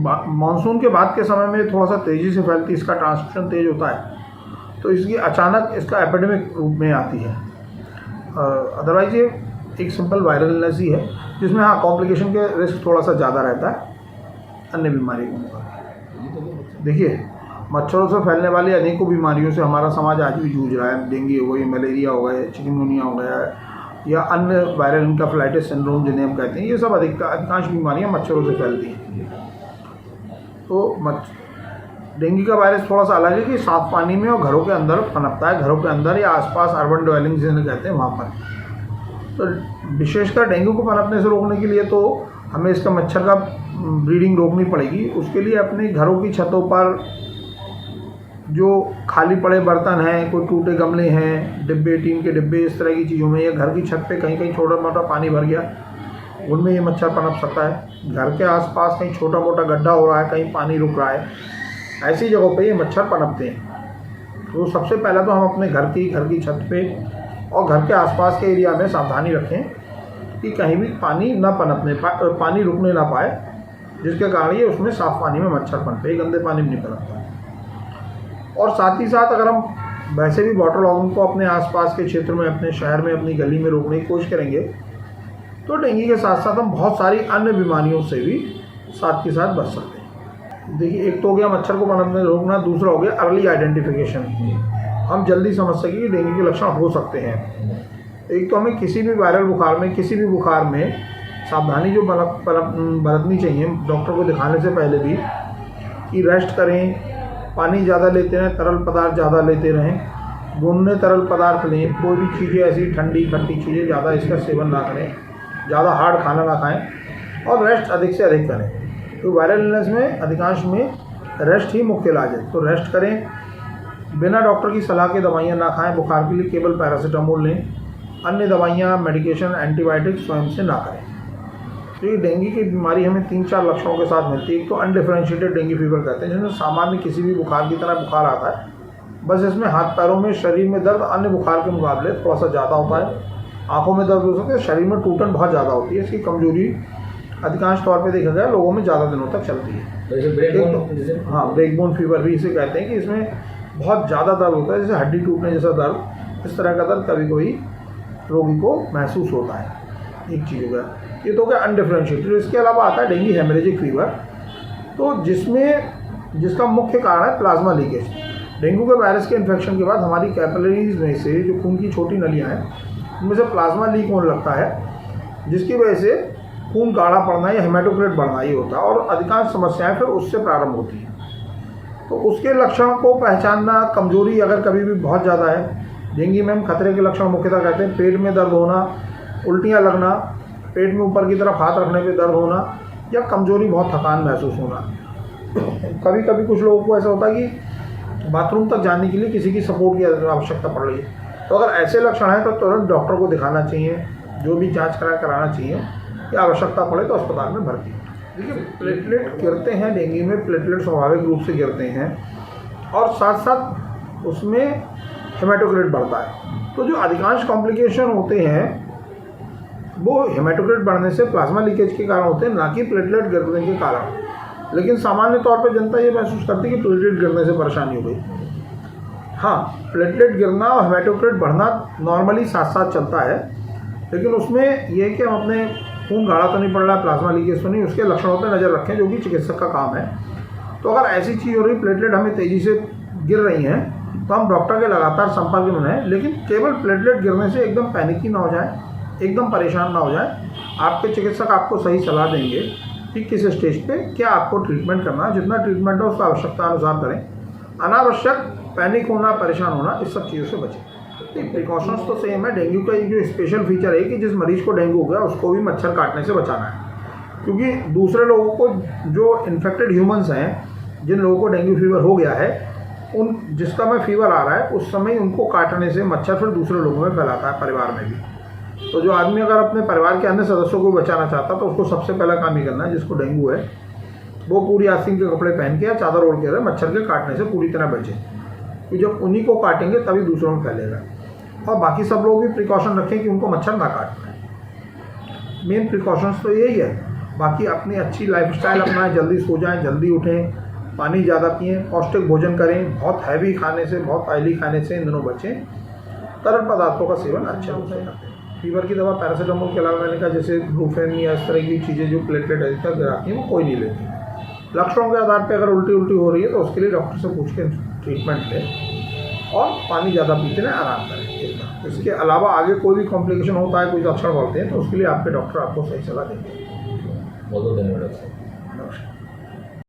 Monsoon के बाद के समय में थोड़ा सा तेज़ी से फैलती है, इसका ट्रांसमिशन तेज़ होता है, तो इसकी अचानक इसका एपिडेमिक रूप में आती है। अदरवाइज ये एक सिंपल वायरल इलनेस ही है, जिसमें हाँ कॉम्प्लिकेशन के रिस्क थोड़ा सा ज़्यादा रहता है अन्य बीमारी के मुकाबले। देखिए, मच्छरों से फैलने वाली अनेकों बीमारियों से हमारा समाज आज भी जूझ रहा है। डेंगू हो गई, मलेरिया हो गया, चिकनगुनिया हो गया, या अन्य वायरल इनकाफ्लाइटिस सिंड्रोम जिन्हें हम कहते हैं, ये सब अधिकांश बीमारियां मच्छरों से फैलती हैं। तो डेंगू का वायरस थोड़ा सा अलग है कि साफ पानी में और घरों के अंदर पनपता है, घरों के अंदर या आसपास अर्बन ड्वेलिंग जिन्हें कहते हैं वहाँ पर। तो विशेषकर डेंगू को पनपने से रोकने के लिए तो हमें इसका मच्छर का ब्रीडिंग रोकनी पड़ेगी। उसके लिए अपने घरों की छतों पर जो खाली पड़े बर्तन हैं, कोई टूटे गमले हैं, डिब्बे, टीन के डिब्बे, इस तरह की चीज़ों में, या घर की छत पे कहीं कहीं छोटा मोटा पानी भर गया, उनमें ये मच्छर पनप सकता है। घर के आसपास कहीं छोटा मोटा गड्ढा हो रहा है, कहीं पानी रुक रहा है, ऐसी जगहों पे ये मच्छर पनपते हैं। तो सबसे पहले तो हम अपने घर की छत पे और घर के आसपास के एरिया में सावधानी रखें कि कहीं भी पानी ना पनपने पानी रुकने ना पाए, जिसके कारण ये उसमें साफ़ पानी में मच्छर पनपे, गंदे पानी में नहीं पनपता। और साथ ही साथ अगर हम वैसे भी वाटर लॉगिंग को अपने आसपास के क्षेत्र में, अपने शहर में, अपनी गली में रोकने की कोशिश करेंगे, तो डेंगू के साथ साथ हम बहुत सारी अन्य बीमारियों से भी साथ के साथ बच सकते हैं। देखिए, एक तो हो गया मच्छर को पनपने रोकना, दूसरा हो गया अर्ली आइडेंटिफिकेशन। हम जल्दी समझ सकें कि डेंगू के लक्षण हो सकते हैं। एक तो हमें किसी भी वायरल बुखार में, किसी भी बुखार में सावधानी जो बरतनी चाहिए डॉक्टर को दिखाने से पहले भी, कि रेस्ट करें, पानी ज़्यादा लेते रहें, तरल पदार्थ ज़्यादा लेते रहें, गुनगुने तरल पदार्थ लें, कोई भी चीज़ें ऐसी ठंडी खट्टी चीज़ें ज़्यादा इसका सेवन ना करें, ज़्यादा हार्ड खाना ना खाएं, और रेस्ट अधिक से अधिक करें। तो वायरल इलनेस में अधिकांश में रेस्ट ही मुख्य इलाज है। तो रेस्ट करें, बिना डॉक्टर की सलाह के दवाइयाँ ना खाएं, बुखार के लिए केवल पैरासीटामोल लें, अन्य दवाइयाँ, मेडिकेशन, एंटीबायोटिक स्वयं से ना करें। तो ये डेंगू की बीमारी हमें 3-4 लक्षणों के साथ मिलती है। एक तो अनडिफरेंशिएटेड डेंगू फीवर कहते हैं, जिसमें सामान्य किसी भी बुखार की तरह बुखार आता है, बस इसमें हाथ पैरों में, शरीर में दर्द अन्य बुखार के मुकाबले थोड़ा सा ज़्यादा होता है। आंखों में दर्द हो सकता है, शरीर में टूटन बहुत ज़्यादा होती है। इसकी कमजोरी अधिकांश तौर पे देखा गया लोगों में ज़्यादा दिनों तक चलती है। हाँ, ब्रेक बोन फीवर भी इसे कहते हैं, कि इसमें बहुत ज़्यादा दर्द होता है, जैसे हड्डी टूटने जैसा दर्द, इस तरह का दर्द कभी कोई रोगी को महसूस होता है। एक चीज़ हो गया, ये तो हो गया अनडिफरेंशिएटेड। इसके अलावा आता है डेंगू हेमरेजिक फीवर, तो जिसका मुख्य कारण है प्लाज्मा लीकेज। डेंगू के वायरस के इन्फेक्शन के बाद हमारी कैपिलरीज में से जो खून की छोटी नलियाँ हैं, उनमें से प्लाज्मा लीक होने लगता है, जिसकी वजह से खून गाढ़ा पड़ना या हेमाटोक्रिट बढ़ना ही होता है, और अधिकांश समस्याएं फिर उससे प्रारंभ होती हैं। तो उसके लक्षण को पहचानना, कमजोरी अगर कभी भी बहुत ज़्यादा है, डेंगू में हम खतरे के लक्षण मुख्यतः कहते हैं पेट में दर्द होना, उल्टियाँ लगना, पेट में ऊपर की तरफ हाथ रखने पे दर्द होना, या कमजोरी, बहुत थकान महसूस होना। कभी कभी कुछ लोगों को ऐसा होता है कि बाथरूम तक जाने के लिए किसी की सपोर्ट की आवश्यकता पड़ रही है। तो अगर ऐसे लक्षण हैं तो तुरंत डॉक्टर को दिखाना चाहिए, जो भी जांच कराना चाहिए, या आवश्यकता पड़े तो अस्पताल में भर्ती। देखिए, प्लेटलेट गिरते हैं डेंगू में, प्लेटलेट स्वाभाविक रूप से गिरते हैं, और साथ साथ उसमें हेमाटोक्रिट बढ़ता है। तो जो अधिकांश कॉम्प्लिकेशन होते हैं वो हेमाटोक्रिट बढ़ने से, प्लाज्मा लीकेज के कारण होते हैं, ना कि प्लेटलेट गिरने के कारण। लेकिन सामान्य तौर पर जनता ये महसूस करती है कि प्लेटलेट गिरने से परेशानी हो गई। हाँ, प्लेटलेट गिरना और हेमाटोक्रिट बढ़ना नॉर्मली साथ साथ चलता है, लेकिन उसमें यह है कि हम अपने खून गाढ़ा तो नहीं पड़ रहा है, प्लाज्मा लीकेज तो नहीं, उसके लक्षणों पर नज़र रखें, जो कि चिकित्सक का काम है। तो अगर ऐसी चीज़ हो रही, प्लेटलेट हमें तेज़ी से गिर रही हैं, तो हम डॉक्टर के लगातार संपर्क में रहें। लेकिन केवल प्लेटलेट गिरने से एकदम पैनिक ना हो जाए, एकदम परेशान ना हो जाए। आपके चिकित्सक आपको सही सलाह देंगे कि किस स्टेज पे क्या आपको ट्रीटमेंट करना है। जितना ट्रीटमेंट हो उसका आवश्यकता अनुसार करें। अनावश्यक पैनिक होना, परेशान होना, इस सब चीज़ों से बचें। प्रिकॉशंस तो सेम है। डेंगू का जो स्पेशल फीचर है कि जिस मरीज़ को डेंगू हो गया उसको भी मच्छर काटने से बचाना है, क्योंकि दूसरे लोगों को, जो इन्फेक्टेड ह्यूमन्स हैं, जिन लोगों को डेंगू फीवर हो गया है, जिस समय फीवर आ रहा है उस समय उनको काटने से मच्छर फिर दूसरे लोगों में फैलाता है, परिवार में भी। तो जो आदमी अगर अपने परिवार के अन्य सदस्यों को बचाना चाहता तो उसको सबसे पहला काम ही करना है, जिसको डेंगू है वो पूरी आस्तीन के कपड़े पहन के या चादर ओढ़ के रहे, मच्छर के काटने से पूरी तरह बचे। तो जब उन्हीं को काटेंगे तभी दूसरों में फैलेगा। और बाकी सब लोग भी प्रिकॉशन रखें कि उनको मच्छर ना काटना है। मेन प्रिकॉशंस तो यही है। बाकी अपनी अच्छी लाइफस्टाइल अपनाएं, जल्दी सो जाएं, जल्दी उठें, पानी ज़्यादा पिएं, पौष्टिक भोजन करें, बहुत हैवी खाने से, बहुत ऑयली खाने से इन दिनों बचें, तरल पदार्थों का सेवन अच्छे रूप से करें। फीवर की दवा पैरासीटामोल के अलावा मैंने कहा जैसे ब्रूफेन या इस तरह की चीज़ें जो प्लेटलेट अधिकतर गिराती हैं वो कोई नहीं लेती। लक्षणों के आधार पर अगर उल्टी हो रही है तो उसके लिए डॉक्टर से पूछ के ट्रीटमेंट लें और पानी ज़्यादा पीते रहें, आराम करें इतना। इसके अलावा आगे कोई भी कॉम्प्लिकेशन होता है, कोई लक्षण बढ़ते हैं तो उसके लिए आपके डॉक्टर आपको सही सलाह देंगे। बहुत बहुत धन्यवाद।